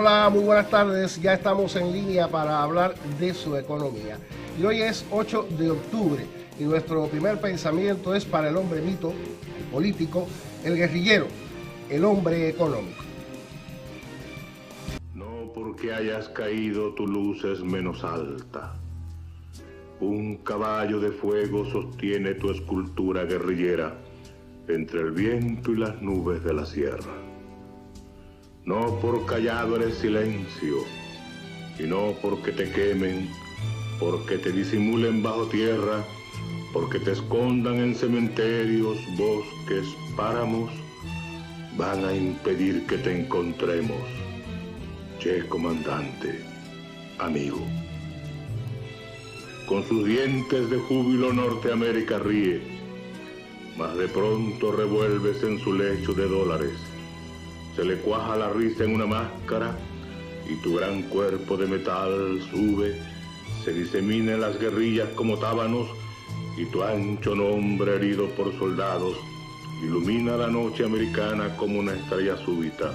Hola, muy buenas tardes. Ya estamos en línea para hablar de su economía. Y hoy es 8 de octubre y nuestro primer pensamiento es para el hombre mito, el político, el guerrillero, el hombre económico. No porque hayas caído tu luz es menos alta. Un caballo de fuego sostiene tu escultura guerrillera entre el viento y las nubes de la sierra. No por callado eres silencio, sino porque te quemen, porque te disimulen bajo tierra, porque te escondan en cementerios, bosques, páramos, van a impedir que te encontremos. Che, comandante, amigo. Con sus dientes de júbilo Norteamérica ríe, mas de pronto revuelves en su lecho de dólares. Se le cuaja la risa en una máscara y tu gran cuerpo de metal sube, se disemina en las guerrillas como tábanos y tu ancho nombre herido por soldados ilumina la noche americana como una estrella súbita,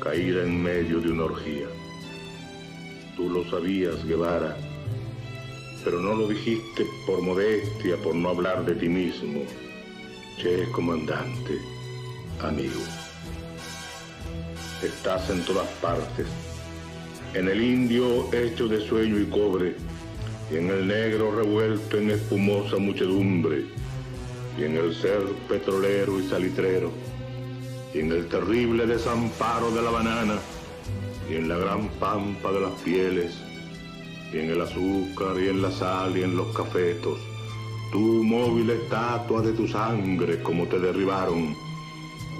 caída en medio de una orgía. Tú lo sabías, Guevara, pero no lo dijiste por modestia, por no hablar de ti mismo. Che, comandante, amigo. Estás en todas partes, en el indio hecho de sueño y cobre, y en el negro revuelto en espumosa muchedumbre, y en el ser petrolero y salitrero, y en el terrible desamparo de la banana, y en la gran pampa de las pieles, y en el azúcar, y en la sal, y en los cafetos, tú móvil estatua de tu sangre como te derribaron,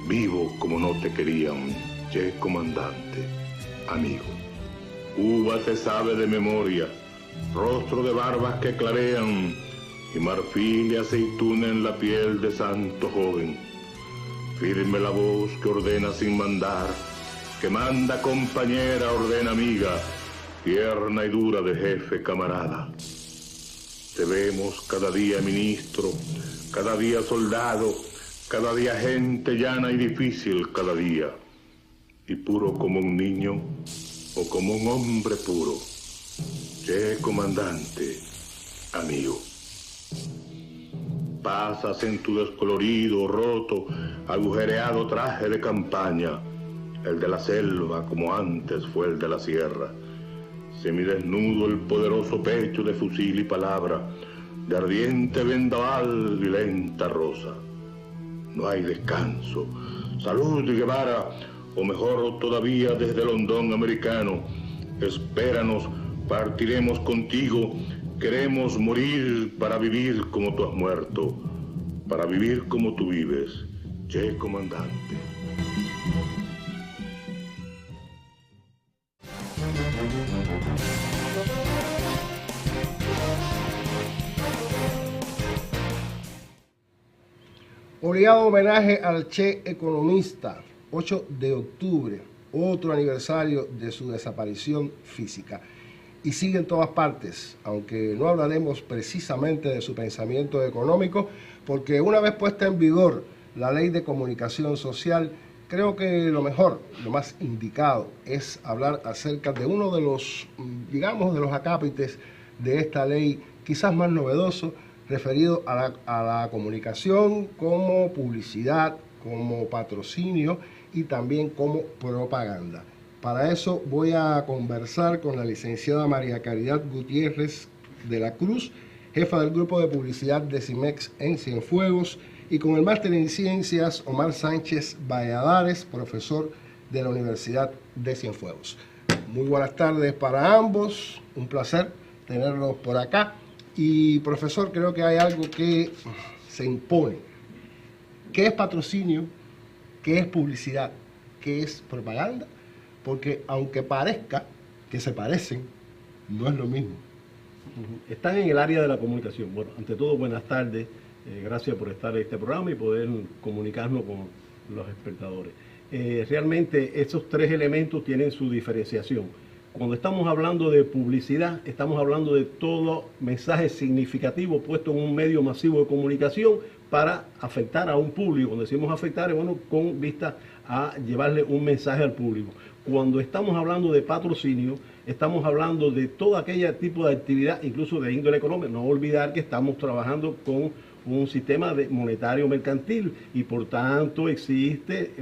vivo como no te querían, che comandante, amigo. Cuba te sabe de memoria, rostro de barbas que clarean, y marfil y aceituna en la piel de santo joven. Firme la voz que ordena sin mandar, que manda compañera, ordena amiga, tierna y dura de jefe camarada. Te vemos cada día ministro, cada día soldado, cada día gente llana y difícil cada día, y puro como un niño o como un hombre puro. Che, comandante, amigo. Pasas en tu descolorido, roto, agujereado traje de campaña, el de la selva como antes fue el de la sierra. Semidesnudo el poderoso pecho de fusil y palabra, de ardiente vendaval y lenta rosa. No hay descanso. Salud, Guevara, o mejor todavía desde el hondón americano. Espéranos, partiremos contigo. Queremos morir para vivir como tú has muerto, para vivir como tú vives, che comandante. Obligado homenaje al Che economista, 8 de octubre, otro aniversario de su desaparición física. Y sigue en todas partes, aunque no hablaremos precisamente de su pensamiento económico, porque una vez puesta en vigor la ley de comunicación social, creo que lo mejor, lo más indicado, es hablar acerca de uno de los, digamos, de los acápites de esta ley, quizás más novedoso, referido a la comunicación como publicidad, como patrocinio y también como propaganda. Para eso voy a conversar con la licenciada María Caridad Gutiérrez de la Cruz, jefa del grupo de publicidad de CIMEX en Cienfuegos, y con el máster en ciencias Omar Sánchez Valladares, profesor de la Universidad de Cienfuegos. Muy buenas tardes para ambos, un placer tenerlos por acá. Y profesor, creo que hay algo que se impone. ¿Qué es patrocinio? ¿Qué es publicidad? ¿Qué es propaganda? Porque aunque parezca que se parecen, no es lo mismo. Están en el área de la comunicación. Bueno, ante todo, buenas tardes. Gracias por estar en este programa y poder comunicarnos con los espectadores. Realmente esos tres elementos tienen su diferenciación. Cuando estamos hablando de publicidad, estamos hablando de todo mensaje significativo puesto en un medio masivo de comunicación para afectar a un público. Cuando decimos afectar, es bueno, con vista a llevarle un mensaje al público. cuando estamos hablando de patrocinio, estamos hablando de todo aquel tipo de actividad, incluso de índole económica. No olvidar que estamos trabajando con un sistema monetario mercantil y por tanto existe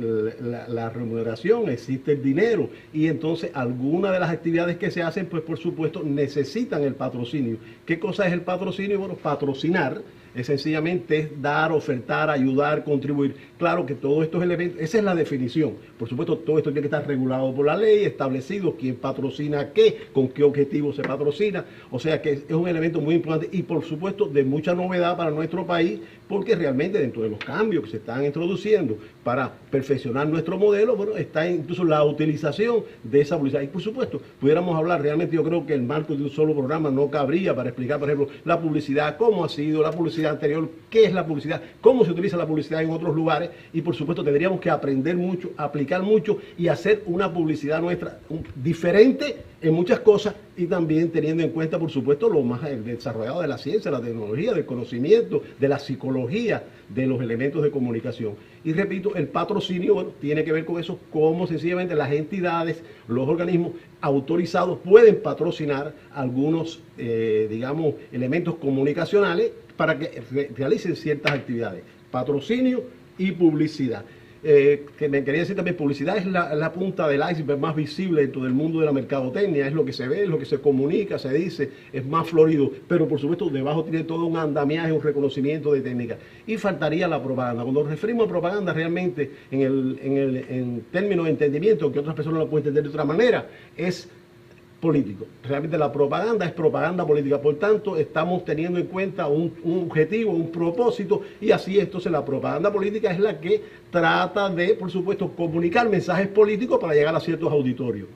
la remuneración, existe el dinero, y entonces algunas de las actividades que se hacen, pues por supuesto necesitan el patrocinio. ¿Qué cosa es el patrocinio? Bueno, patrocinar sencillamente es dar, ofertar, ayudar, contribuir. Claro que todos estos elementos, esa es la definición. Por supuesto, todo esto tiene que estar regulado por la ley, establecido quién patrocina qué, con qué objetivo se patrocina. O sea que es un elemento muy importante y por supuesto de mucha novedad para nuestro país, porque realmente dentro de los cambios que se están introduciendo para perfeccionar nuestro modelo, bueno, está incluso la utilización de esa publicidad. Y por supuesto, pudiéramos hablar, realmente yo creo que el marco de un solo programa no cabría para explicar, por ejemplo, la publicidad, cómo ha sido la publicidad anterior, qué es la publicidad, cómo se utiliza la publicidad en otros lugares, y por supuesto tendríamos que aprender mucho, aplicar mucho y hacer una publicidad nuestra diferente en muchas cosas, y también teniendo en cuenta, por supuesto, lo más desarrollado de la ciencia, la tecnología, del conocimiento, de la psicología, de los elementos de comunicación. Y repito, el patrocinio, bueno, tiene que ver con eso, cómo sencillamente las entidades, los organismos autorizados pueden patrocinar algunos, digamos, elementos comunicacionales para que realicen ciertas actividades. Patrocinio y publicidad. Que me quería decir también, publicidad es la punta del iceberg más visible dentro del mundo de la mercadotecnia, es lo que se ve, es lo que se comunica, se dice, es más florido, pero por supuesto debajo tiene todo un andamiaje, un reconocimiento de técnica. Y faltaría la propaganda. Cuando nos referimos a propaganda realmente en términos de entendimiento, que otras personas lo pueden entender de otra manera, es político. Realmente la propaganda es propaganda política, por tanto estamos teniendo en cuenta un objetivo, un propósito, y así entonces la propaganda política es la que trata de, por supuesto, comunicar mensajes políticos para llegar a ciertos auditorios.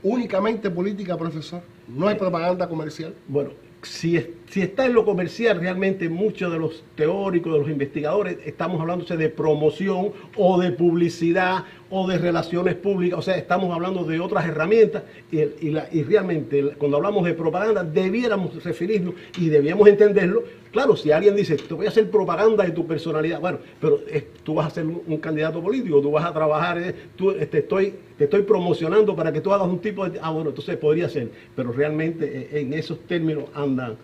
¿Únicamente política, profesor? ¿No hay propaganda comercial? Bueno, si está en lo comercial, realmente muchos de los teóricos, de los investigadores, estamos hablándose de promoción o de publicidad o de relaciones públicas, o sea, estamos hablando de otras herramientas y realmente cuando hablamos de propaganda debiéramos referirnos y debíamos entenderlo. Claro, si alguien dice, te voy a hacer propaganda de tu personalidad, bueno, pero tú vas a ser un candidato político, tú vas a trabajar, te estoy promocionando para que tú hagas un tipo de... bueno, entonces podría ser, pero realmente en esos términos andan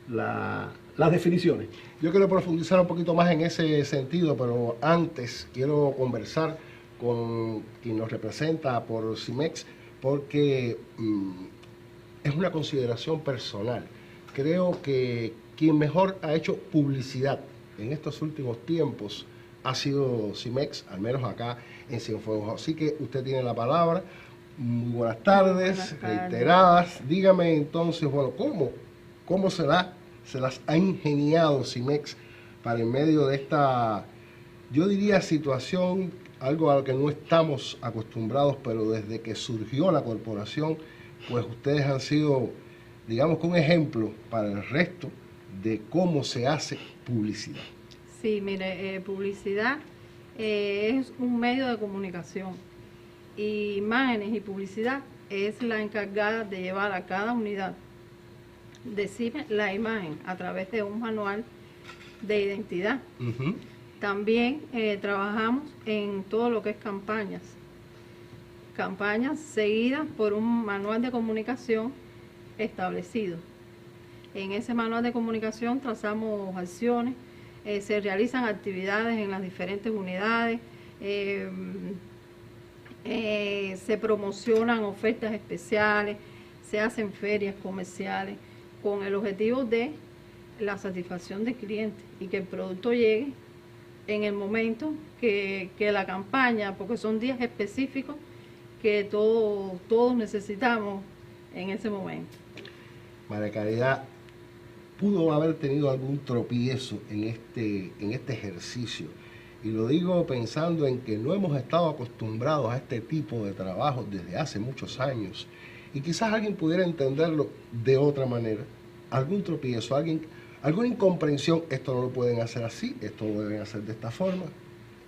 las definiciones. Yo quiero profundizar un poquito más en ese sentido, pero antes quiero conversar con quien nos representa por CIMEX, porque es una consideración personal. Creo que quien mejor ha hecho publicidad en estos últimos tiempos ha sido CIMEX, al menos acá en Cienfuegos. Así que usted tiene la palabra. Muy buenas tardes, reiteradas. Dígame entonces, bueno, ¿cómo se las ha ingeniado CIMEX para en medio de esta, yo diría, situación, algo a lo que no estamos acostumbrados, pero desde que surgió la corporación, pues ustedes han sido, digamos, un ejemplo para el resto de cómo se hace publicidad? Sí, mire, publicidad es un medio de comunicación, y imágenes y publicidad es la encargada de llevar a cada unidad de CIMEX la imagen a través de un manual de identidad. También trabajamos en todo lo que es campañas seguidas por un manual de comunicación establecido. En ese manual de comunicación trazamos acciones, se realizan actividades en las diferentes unidades, se promocionan ofertas especiales, se hacen ferias comerciales con el objetivo de la satisfacción del cliente y que el producto llegue en el momento que la campaña, porque son días específicos que todos necesitamos en ese momento. María Caridad, ¿pudo haber tenido algún tropiezo en este ejercicio? Y lo digo pensando en que no hemos estado acostumbrados a este tipo de trabajo desde hace muchos años. Y quizás alguien pudiera entenderlo de otra manera. Algún tropiezo, alguna incomprensión, esto no lo pueden hacer así, esto lo deben hacer de esta forma.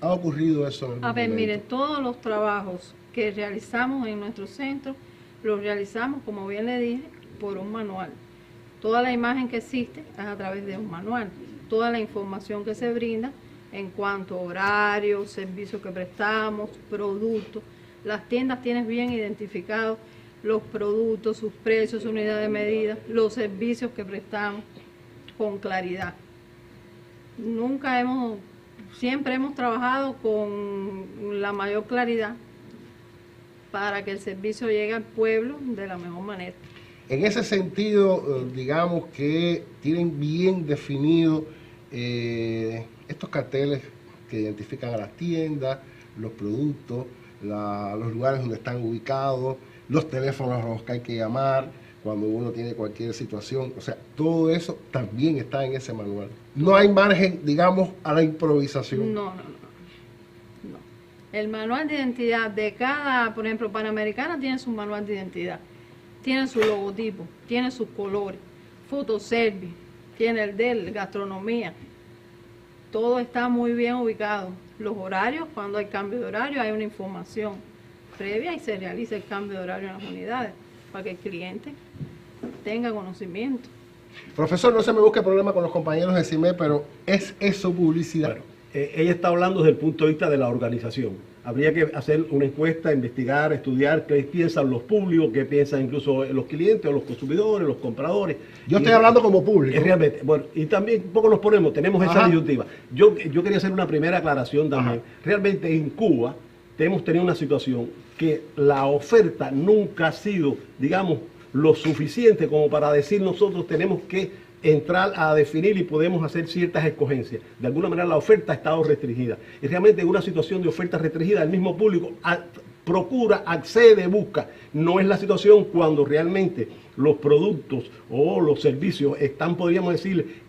¿Ha ocurrido eso en algún momento? A ver, miren, todos los trabajos que realizamos en nuestro centro, los realizamos, como bien le dije, por un manual. Toda la imagen que existe es a través de un manual. Toda la información que se brinda en cuanto a horarios, servicios que prestamos, productos, las tiendas tienes bien identificados los productos, sus precios, su unidad de medida, los servicios que prestamos con claridad. Siempre hemos trabajado con la mayor claridad para que el servicio llegue al pueblo de la mejor manera. En ese sentido, digamos que tienen bien definidos estos carteles que identifican a las tiendas, los productos, los lugares donde están ubicados, los teléfonos a los que hay que llamar cuando uno tiene cualquier situación. O sea, todo eso también está en ese manual. No hay margen, digamos, a la improvisación. No. El manual de identidad de cada, por ejemplo, Panamericana tiene su manual de identidad, tiene su logotipo, tiene sus colores, Fotoservice, tiene el de gastronomía. Todo está muy bien ubicado. Los horarios, cuando hay cambio de horario, hay una información previa y se realiza el cambio de horario en las unidades para que el cliente tenga conocimiento. Profesor, no se me busque problema con los compañeros de CIME, pero ¿es eso publicidad? Bueno, ella está hablando desde el punto de vista de la organización. Habría que hacer una encuesta, investigar, estudiar qué piensan los públicos, qué piensan incluso los clientes, o los consumidores, los compradores. Yo estoy hablando como público. Realmente, bueno, y también un poco nos ponemos, tenemos esa disyuntiva. Yo quería hacer una primera aclaración también. Realmente en Cuba hemos tenido una situación que la oferta nunca ha sido, digamos, lo suficiente como para decir nosotros tenemos que entrar a definir y podemos hacer ciertas escogencias. De alguna manera la oferta ha estado restringida. Y realmente en una situación de oferta restringida el mismo público procura, accede, busca. No es la situación cuando realmente los productos o los servicios están, podríamos decir,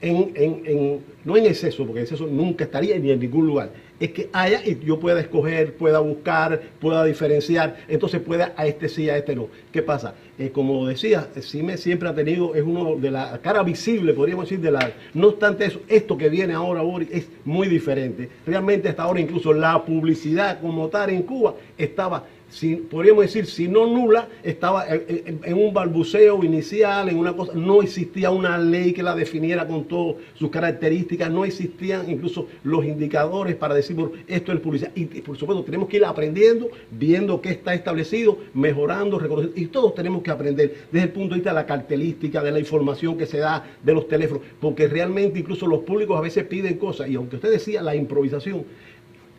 no en exceso, porque exceso nunca estaría ni en ningún lugar. Es que haya y yo pueda escoger, pueda buscar, pueda diferenciar, entonces pueda a este sí, a este no. ¿Qué pasa? Como decía, CIME siempre ha tenido, es uno de la cara visible, podríamos decir, no obstante eso, esto que viene ahora es muy diferente. Realmente hasta ahora incluso la publicidad como tal en Cuba estaba, podríamos decir, si no nula, estaba en un balbuceo inicial, en una cosa, no existía una ley que la definiera con todas sus características, no existían incluso los indicadores para decir, bueno, esto es publicidad. Y por supuesto tenemos que ir aprendiendo, viendo qué está establecido, mejorando, reconociendo, y todos tenemos que aprender desde el punto de vista de la cartelística, de la información que se da, de los teléfonos, porque realmente incluso los públicos a veces piden cosas, y aunque usted decía la improvisación,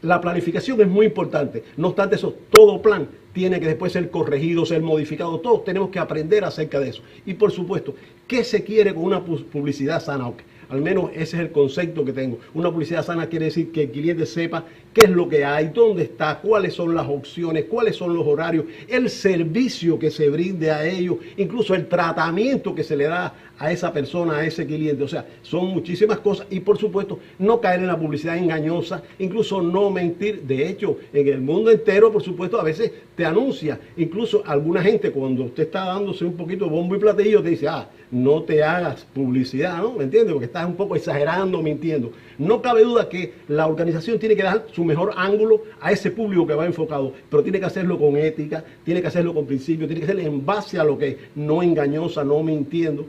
la planificación es muy importante. No obstante eso, todo plan tiene que después ser corregido, ser modificado. Todos tenemos que aprender acerca de eso. Y por supuesto, ¿qué se quiere con una publicidad sana? Al menos ese es el concepto que tengo. Una publicidad sana quiere decir que el cliente sepa qué es lo que hay, dónde está, cuáles son las opciones, cuáles son los horarios, el servicio que se brinde a ellos, incluso el tratamiento que se le da a esa persona, a ese cliente. O sea, son muchísimas cosas y por supuesto no caer en la publicidad engañosa, incluso no mentir. De hecho, en el mundo entero, por supuesto, a veces te anuncia, incluso alguna gente cuando usted está dándose un poquito de bombo y platillo te dice, no te hagas publicidad, ¿no? ¿Me entiendes? Porque estás un poco exagerando, mintiendo. No cabe duda que la organización tiene que dar su mejor ángulo a ese público que va enfocado, pero tiene que hacerlo con ética, tiene que hacerlo con principios, tiene que hacerlo en base a lo que es, no engañosa, no mintiendo.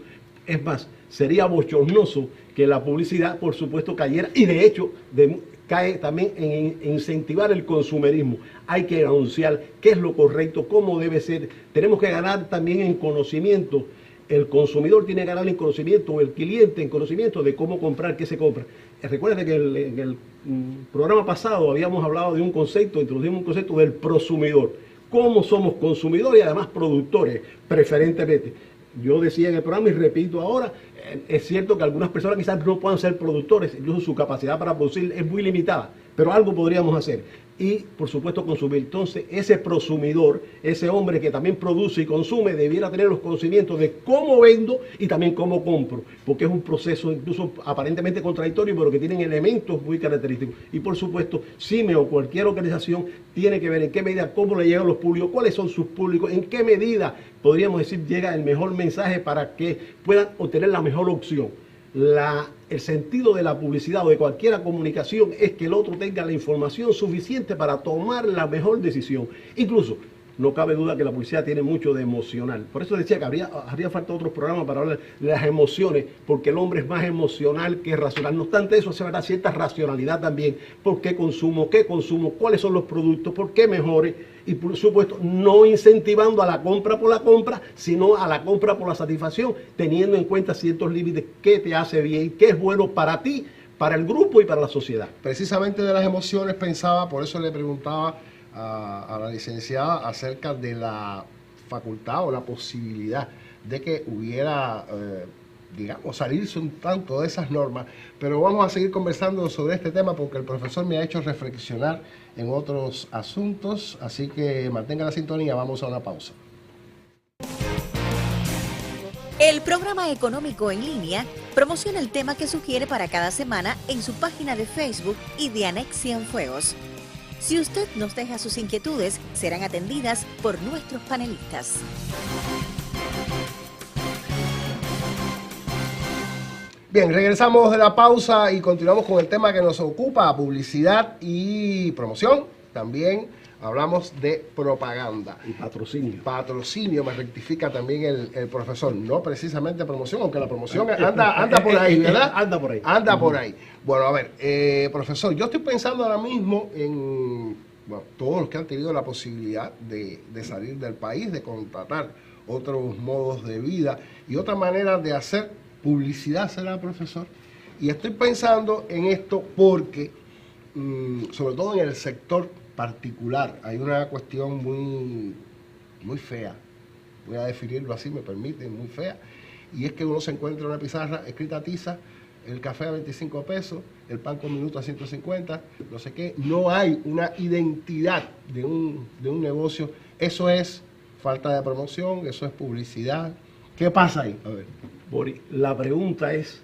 Es más, sería bochornoso que la publicidad, por supuesto, cayera, y de hecho cae también en incentivar el consumerismo. Hay que anunciar qué es lo correcto, cómo debe ser. Tenemos que ganar también en conocimiento. El consumidor tiene que ganar en conocimiento, o el cliente en conocimiento de cómo comprar, qué se compra. Recuerden que en el programa pasado habíamos hablado de un concepto, introducimos un concepto del prosumidor. Cómo somos consumidores y además productores, preferentemente. Yo decía en el programa y repito ahora, es cierto que algunas personas quizás no puedan ser productores, incluso su capacidad para producir es muy limitada, pero algo podríamos hacer. Y, por supuesto, consumir. Entonces, ese prosumidor, ese hombre que también produce y consume, debiera tener los conocimientos de cómo vendo y también cómo compro, porque es un proceso incluso aparentemente contradictorio, pero que tienen elementos muy característicos. Y, por supuesto, CIME o cualquier organización tiene que ver en qué medida, cómo le llegan los públicos, cuáles son sus públicos, en qué medida, podríamos decir, llega el mejor mensaje para que puedan obtener la mejor opción. El sentido de la publicidad o de cualquier comunicación es que el otro tenga la información suficiente para tomar la mejor decisión. Incluso, no cabe duda que la publicidad tiene mucho de emocional. Por eso decía que haría falta otros programas para hablar de las emociones, porque el hombre es más emocional que racional. No obstante eso, se verá cierta racionalidad también. ¿Por qué consumo? ¿Cuáles son los productos? ¿Por qué mejores? Y por supuesto, no incentivando a la compra por la compra, sino a la compra por la satisfacción, teniendo en cuenta ciertos límites, qué te hace bien, qué es bueno para ti, para el grupo y para la sociedad. Precisamente de las emociones pensaba, por eso le preguntaba a la licenciada acerca de la facultad o la posibilidad de que hubiera, digamos, salirse un tanto de esas normas, pero vamos a seguir conversando sobre este tema porque el profesor me ha hecho reflexionar en otros asuntos, así que mantenga la sintonía, vamos a una pausa. El programa económico en línea promociona el tema que sugiere para cada semana en su página de Facebook y de Anex Cienfuegos. Si usted nos deja sus inquietudes, serán atendidas por nuestros panelistas. Bien, regresamos de la pausa y continuamos con el tema que nos ocupa, publicidad y promoción. También hablamos de propaganda. Y patrocinio. Patrocinio, me rectifica también el profesor. No precisamente promoción, aunque la promoción anda por ahí, ¿verdad? Anda por ahí. Anda por ahí. Bueno, a ver, profesor, yo estoy pensando ahora mismo en todos los que han tenido la posibilidad de salir del país, de contratar otros modos de vida y otra manera de hacer publicidad, ¿será, profesor? Y estoy pensando en esto porque, sobre todo en el sector particular, hay una cuestión muy fea, voy a definirlo así, me permiten, muy fea, y es que uno se encuentra una pizarra escrita a tiza, el café a 25 pesos, el pan con minuto a 150, no sé qué, no hay una identidad de un negocio. Eso es falta de promoción, eso es publicidad. ¿Qué pasa ahí? A ver. Boris, la pregunta es,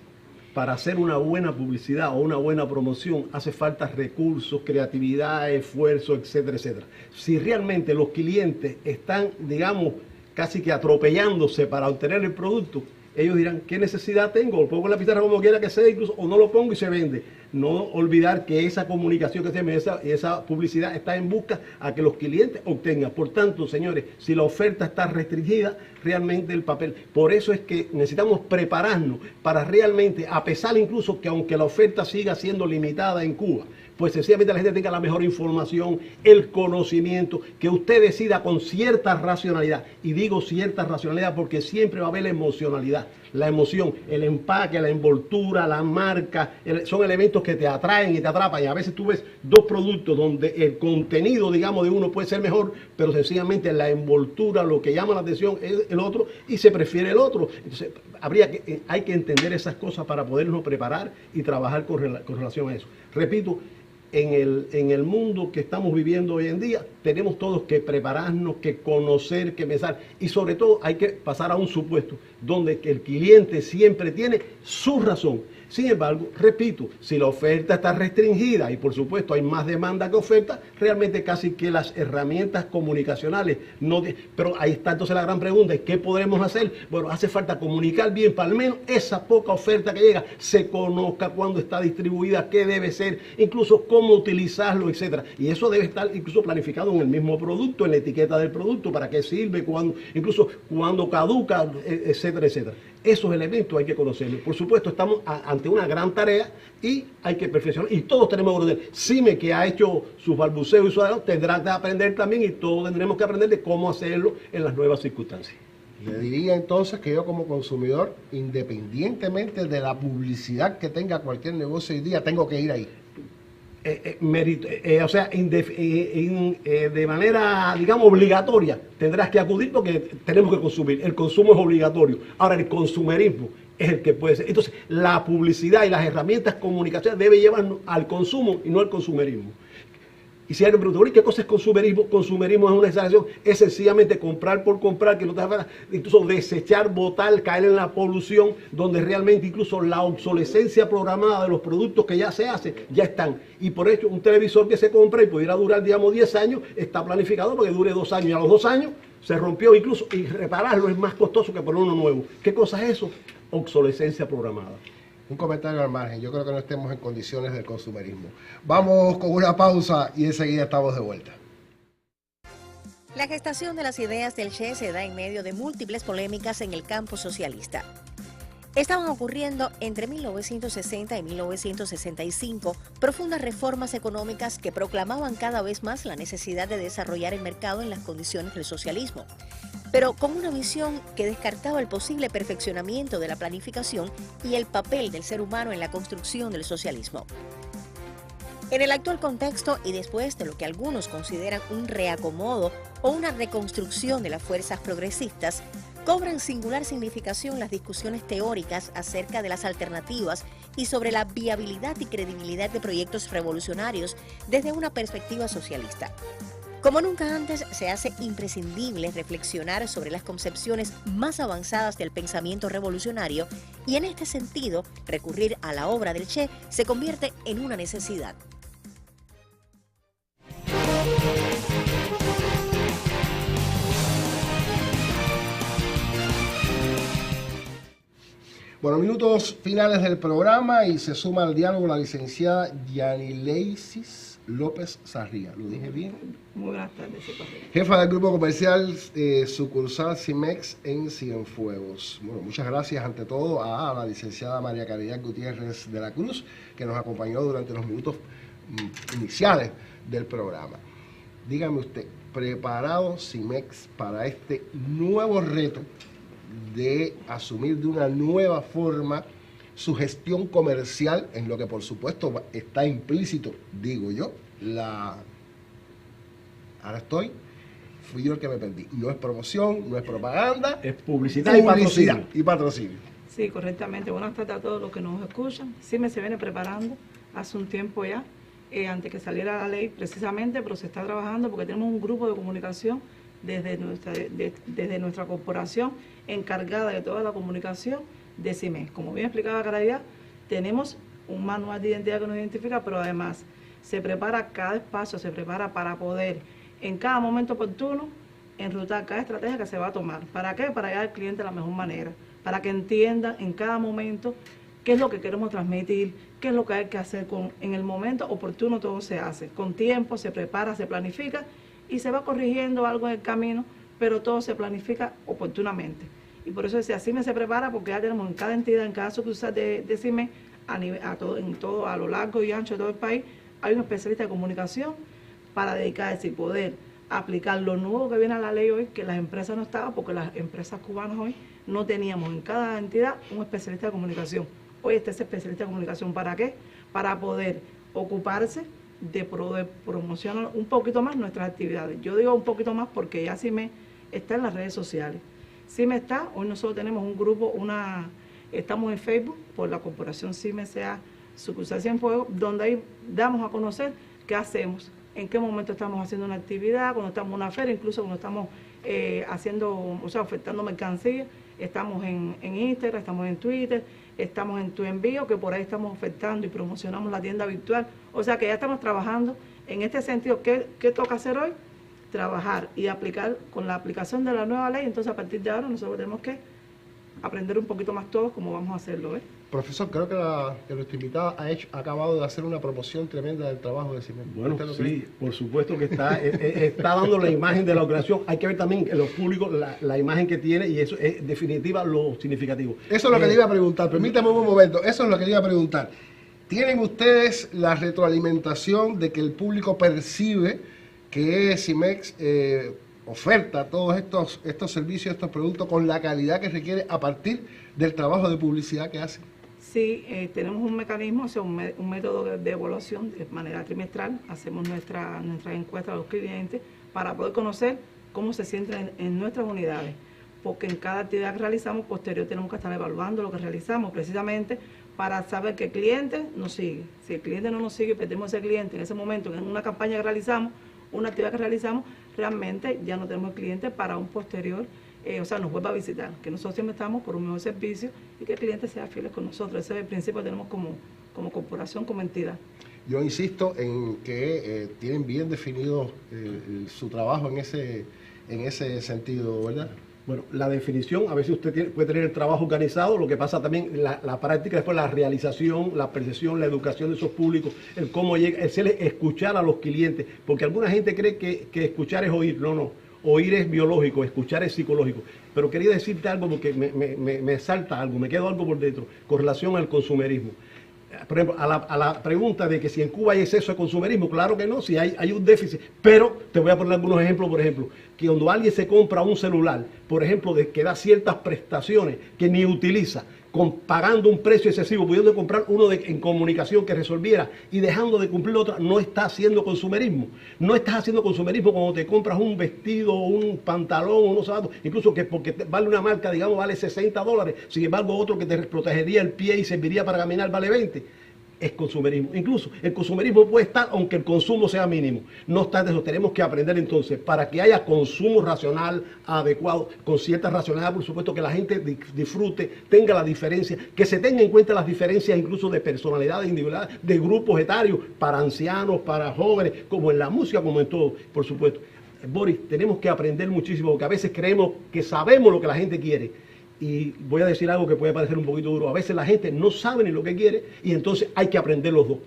para hacer una buena publicidad o una buena promoción hace falta recursos, creatividad, esfuerzo, etcétera, etcétera. Si realmente los clientes están, digamos, casi que atropellándose para obtener el producto, ellos dirán, ¿qué necesidad tengo? Lo pongo en la pizarra como quiera que sea, incluso, o no lo pongo y se vende. No olvidar que esa comunicación que se me esa publicidad está en busca a que los clientes obtengan. Por tanto, señores, si la oferta está restringida, realmente el papel. Por eso es que necesitamos prepararnos para realmente, a pesar incluso que aunque la oferta siga siendo limitada en Cuba, pues sencillamente la gente tenga la mejor información, el conocimiento, que usted decida con cierta racionalidad. Y digo cierta racionalidad porque siempre va a haber la emocionalidad, la emoción, el empaque, la envoltura, la marca, son elementos que te atraen y te atrapan. Y a veces tú ves dos productos donde el contenido, digamos, de uno puede ser mejor, pero sencillamente la envoltura, lo que llama la atención es el otro y se prefiere el otro. Entonces, hay que entender esas cosas para podernos preparar y trabajar con relación a eso. Repito, en el mundo que estamos viviendo hoy en día, tenemos todos que prepararnos, que conocer, que pensar, y sobre todo hay que pasar a un supuesto donde el cliente siempre tiene su razón. Sin embargo, repito, si la oferta está restringida y por supuesto hay más demanda que oferta, realmente casi que las herramientas comunicacionales no... Pero ahí está entonces la gran pregunta, ¿qué podremos hacer? Bueno, hace falta comunicar bien para al menos esa poca oferta que llega, se conozca cuándo está distribuida, qué debe ser, incluso cómo utilizarlo, etcétera. Y eso debe estar incluso planificado en el mismo producto, en la etiqueta del producto, para qué sirve, incluso cuando caduca, etcétera, etcétera. Esos elementos hay que conocerlos. Por supuesto, estamos ante una gran tarea y hay que perfeccionar. Y todos tenemos que conocer. Cime, que ha hecho sus balbuceos y sus adelantos, tendrá que aprender también y todos tendremos que aprender de cómo hacerlo en las nuevas circunstancias. Le diría entonces que yo como consumidor, independientemente de la publicidad que tenga cualquier negocio hoy día, tengo que ir ahí. O sea, de manera, digamos, obligatoria, tendrás que acudir porque tenemos que consumir. El consumo es obligatorio. Ahora, el consumerismo es el que puede ser. Entonces, la publicidad y las herramientas comunicacionales deben llevarnos al consumo y no al consumerismo. Y si alguien pregunta, ¿qué cosa es consumerismo? Consumerismo es una exageración, es sencillamente comprar por comprar, que no te haga, incluso desechar, botar, caer en la polución, donde realmente incluso la obsolescencia programada de los productos que ya se hacen, ya están. Y por hecho, un televisor que se compra y pudiera durar, digamos, 10 años, está planificado para que dure 2 años. Y a los 2 años se rompió incluso, y repararlo es más costoso que poner uno nuevo. ¿Qué cosa es eso? Obsolescencia programada. Un comentario al margen, yo creo que no estemos en condiciones del consumerismo. Vamos con una pausa y enseguida estamos de vuelta. La gestación de las ideas del Che se da en medio de múltiples polémicas en el campo socialista. Estaban ocurriendo entre 1960 y 1965 profundas reformas económicas que proclamaban cada vez más la necesidad de desarrollar el mercado en las condiciones del socialismo, pero con una visión que descartaba el posible perfeccionamiento de la planificación y el papel del ser humano en la construcción del socialismo. En el actual contexto y después de lo que algunos consideran un reacomodo o una reconstrucción de las fuerzas progresistas, cobran singular significación las discusiones teóricas acerca de las alternativas y sobre la viabilidad y credibilidad de proyectos revolucionarios desde una perspectiva socialista. Como nunca antes, se hace imprescindible reflexionar sobre las concepciones más avanzadas del pensamiento revolucionario y en este sentido, recurrir a la obra del Che se convierte en una necesidad. Bueno, minutos finales del programa y se suma al diálogo la licenciada Yanileisis López Sarria. ¿Lo dije bien? Muy buenas tardes, jefa del grupo comercial sucursal CIMEX en Cienfuegos. Bueno, muchas gracias ante todo a la licenciada María Caridad Gutiérrez de la Cruz, que nos acompañó durante los minutos iniciales del programa. Dígame usted, ¿preparado CIMEX para este nuevo reto de asumir de una nueva forma su gestión comercial, en lo que por supuesto está implícito, digo yo, fui yo el que me perdí, no es promoción, no es propaganda, es publicidad y patrocinio. Sí, correctamente. Buenas tardes a todos los que nos escuchan. CIMEX se viene preparando hace un tiempo ya, antes que saliera la ley precisamente, pero se está trabajando porque tenemos un grupo de comunicación desde nuestra corporación encargada de toda la comunicación de CIMEX. Como bien explicaba Caridad, tenemos un manual de identidad que nos identifica, pero además se prepara cada espacio, se prepara para poder en cada momento oportuno enrutar cada estrategia que se va a tomar. ¿Para qué? Para llegar al cliente de la mejor manera, para que entienda en cada momento qué es lo que queremos transmitir, qué es lo que hay que hacer en el momento oportuno. Todo se hace con tiempo, se prepara, se planifica y se va corrigiendo algo en el camino, pero todo se planifica oportunamente. Y por eso así me se prepara, porque ya tenemos en cada entidad, en cada sucursal de CIMEX, a lo largo y ancho de todo el país, hay un especialista de comunicación para dedicarse y poder aplicar lo nuevo que viene a la ley hoy, que las empresas no estaban, porque las empresas cubanas hoy no teníamos en cada entidad un especialista de comunicación. Hoy está ese especialista de comunicación, ¿para qué? Para poder ocuparse de promocionar un poquito más nuestras actividades. Yo digo un poquito más porque ya CIMEX está en las redes sociales. CIMEX está, hoy nosotros tenemos un grupo, estamos en Facebook por la corporación CIMEX sea sucursal Cienfuegos, donde ahí damos a conocer qué hacemos, en qué momento estamos haciendo una actividad, cuando estamos en una feria, incluso cuando estamos ofertando mercancías, estamos en Instagram, estamos en Twitter, estamos en Tu Envío, que por ahí estamos ofertando y promocionamos la tienda virtual. O sea que ya estamos trabajando en este sentido. ¿Qué toca hacer hoy? Trabajar y aplicar con la aplicación de la nueva ley. Entonces a partir de ahora nosotros tenemos que aprender un poquito más todos cómo vamos a hacerlo. Profesor, creo que nuestro invitado ha acabado de hacer una promoción tremenda del trabajo de CIMEX. Bueno, sí, por supuesto que está dando la imagen de la operación. Hay que ver también en los públicos la imagen que tiene, y eso es definitiva lo significativo. Eso es lo que le iba a preguntar. Permítame un momento. Eso es lo que le iba a preguntar. ¿Tienen ustedes la retroalimentación de que el público percibe que CIMEX oferta todos estos servicios, estos productos con la calidad que requiere a partir del trabajo de publicidad que hace? Sí, tenemos un mecanismo, o sea, un método de evaluación de manera trimestral. Hacemos nuestra encuesta a los clientes para poder conocer cómo se sienten en nuestras unidades, porque en cada actividad que realizamos, posterior tenemos que estar evaluando lo que realizamos, precisamente para saber que el cliente nos sigue. Si el cliente no nos sigue, perdemos ese cliente en ese momento, en una campaña que realizamos, una actividad que realizamos, realmente ya no tenemos el cliente para un posterior, nos vuelva a visitar, que nosotros siempre estamos por un mejor servicio y que el cliente sea fiel con nosotros. Ese es el principio que tenemos como corporación, como entidad. Yo insisto en que tienen bien definido su trabajo en ese sentido, ¿verdad? Bueno, la definición, a veces usted puede tener el trabajo organizado, lo que pasa también, la práctica, después la realización, la percepción, la educación de esos públicos, el cómo llega, el escuchar a los clientes, porque alguna gente cree que escuchar es oír. No. oír es biológico, escuchar es psicológico. Pero quería decirte algo porque me salta algo, me quedó algo por dentro con relación al consumerismo. Por ejemplo, a la pregunta de que si en Cuba hay exceso de consumerismo, claro que no, si hay un déficit. Pero te voy a poner algunos ejemplos, por ejemplo, que cuando alguien se compra un celular, por ejemplo, que da ciertas prestaciones que ni utiliza, pagando un precio excesivo, pudiendo comprar uno en comunicación que resolviera y dejando de cumplir otra, no está haciendo consumerismo. No estás haciendo consumerismo cuando te compras un vestido, un pantalón, unos zapatos, incluso que porque vale una marca, digamos, vale $60, sin embargo otro que te protegería el pie y serviría para caminar vale 20. Es consumerismo. Incluso el consumerismo puede estar aunque el consumo sea mínimo. No obstante eso, tenemos que aprender entonces, para que haya consumo racional, adecuado, con cierta racionalidad, por supuesto, que la gente disfrute, tenga la diferencia, que se tenga en cuenta las diferencias incluso de personalidades individuales, de grupos etarios, para ancianos, para jóvenes, como en la música, como en todo, por supuesto. Boris, tenemos que aprender muchísimo, porque a veces creemos que sabemos lo que la gente quiere. Y voy a decir algo que puede parecer un poquito duro. A veces la gente no sabe ni lo que quiere y entonces hay que aprender los dos.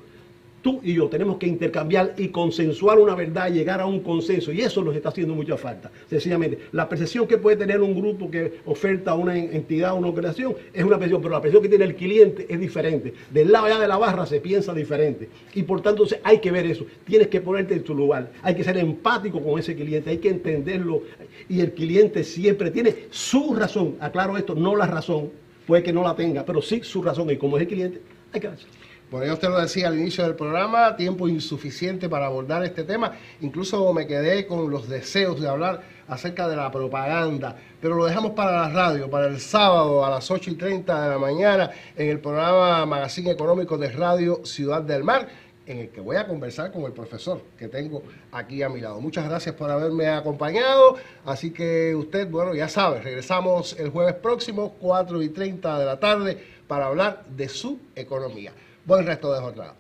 Tú y yo tenemos que intercambiar y consensuar una verdad, llegar a un consenso, y eso nos está haciendo mucha falta. Sencillamente, la percepción que puede tener un grupo que oferta a una entidad, una organización, es una percepción, pero la percepción que tiene el cliente es diferente. Del lado allá de la barra se piensa diferente, y por tanto hay que ver eso. Tienes que ponerte en tu lugar, hay que ser empático con ese cliente, hay que entenderlo, y el cliente siempre tiene su razón. Aclaro esto, no la razón, puede que no la tenga, pero sí su razón, y como es el cliente, hay que hacerlo. Por ello usted lo decía al inicio del programa, tiempo insuficiente para abordar este tema. Incluso me quedé con los deseos de hablar acerca de la propaganda, pero lo dejamos para la radio, para el sábado a las 8:30 de la mañana en el programa Magazine Económico de Radio Ciudad del Mar, en el que voy a conversar con el profesor que tengo aquí a mi lado. Muchas gracias por haberme acompañado, así que usted, bueno, ya sabe, regresamos el jueves próximo, 4:30 de la tarde, para hablar de su economía. Buen resto de jornada.